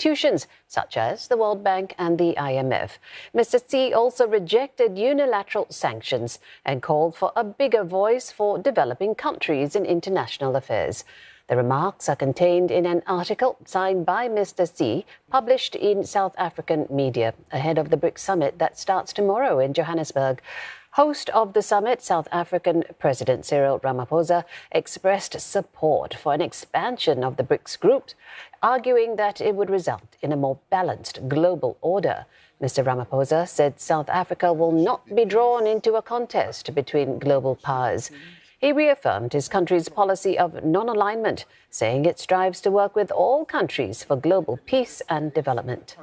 institutions such as the World Bank and the IMF. Mr. Xi also rejected unilateral sanctions and called for a bigger voice for developing countries in international affairs. The remarks are contained in an article signed by Mr. Xi, published in South African media ahead of the BRICS summit that starts tomorrow in Johannesburg. Host of the summit, South African President Cyril Ramaphosa expressed support for an expansion of the BRICS group, arguing that it would result in a more balanced global order. Mr. Ramaphosa said South Africa will not be drawn into a contest between global powers. He reaffirmed his country's policy of non-alignment, saying it strives to work with all countries for global peace and development.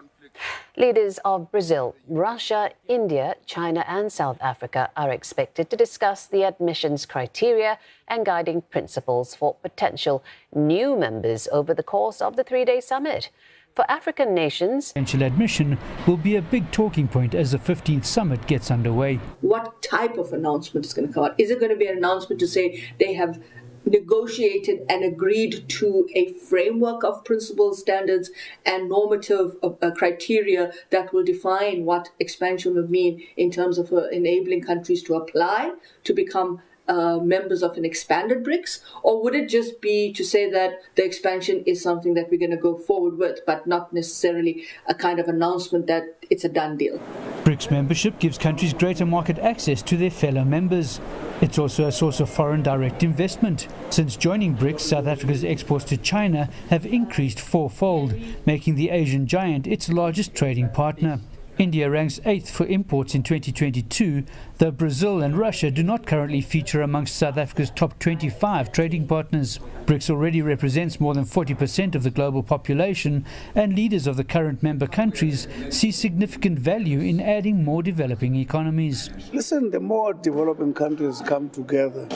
Leaders of Brazil, Russia, India, China and South Africa are expected to discuss the admissions criteria and guiding principles for potential new members over the course of the three-day summit. For African nations, potential admission will be a big talking point as the 15th summit gets underway. What type of announcement is going to come out? Is it going to be an announcement to say they have negotiated and agreed to a framework of principles, standards and normative criteria that will define what expansion will mean in terms of enabling countries to apply to become members of an expanded BRICS? Or would it just be to say that the expansion is something that we're going to go forward with, but not necessarily a kind of announcement that it's a done deal? BRICS membership gives countries greater market access to their fellow members. It's also a source of foreign direct investment. Since joining BRICS, South Africa's exports to China have increased fourfold, making the Asian giant its largest trading partner. India ranks 8th for imports in 2022, though Brazil and Russia do not currently feature amongst South Africa's top 25 trading partners. BRICS already represents more than 40% of the global population, and leaders of the current member countries see significant value in adding more developing economies. Listen, the more developing countries come together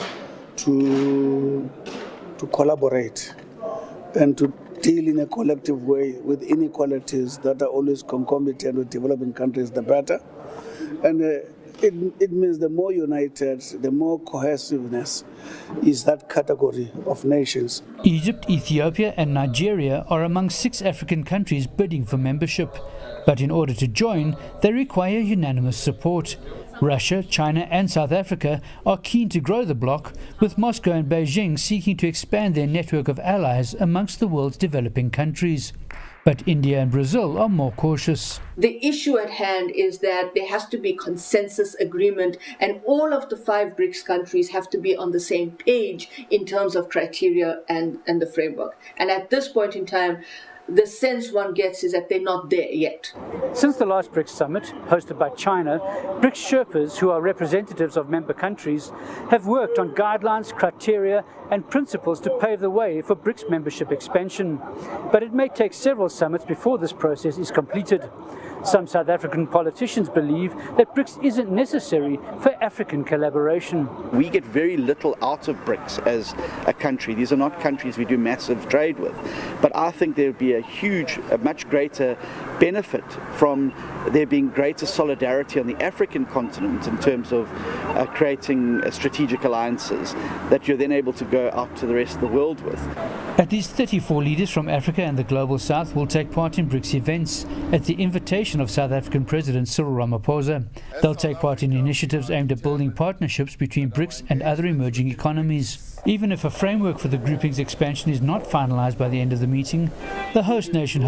to collaborate and to deal in a collective way with inequalities that are always concomitant with developing countries, the better. And it means the more united, the more cohesiveness is that category of nations. Egypt, Ethiopia and Nigeria are among 6 African countries bidding for membership. But in order to join, they require unanimous support. Russia, China and South Africa are keen to grow the bloc, with Moscow and Beijing seeking to expand their network of allies amongst the world's developing countries. But India and Brazil are more cautious. The issue at hand is that there has to be consensus agreement, and all of the 5 BRICS countries have to be on the same page in terms of criteria and the framework. And at this point in time, the sense one gets is that they're not there yet. Since the last BRICS summit, hosted by China, BRICS Sherpas, who are representatives of member countries, have worked on guidelines, criteria and principles to pave the way for BRICS membership expansion. But it may take several summits before this process is completed. Some South African politicians believe that BRICS isn't necessary for African collaboration. We get very little out of BRICS as a country. These are not countries we do massive trade with. But I think there would be a much greater benefit from there being greater solidarity on the African continent in terms of creating strategic alliances that you're then able to go out to the rest of the world with. At least 34 leaders from Africa and the Global South will take part in BRICS events at the invitation of South African President Cyril Ramaphosa. They'll take part in initiatives aimed at building partnerships between BRICS and other emerging economies. Even if a framework for the grouping's expansion is not finalized by the end of the meeting, the host nation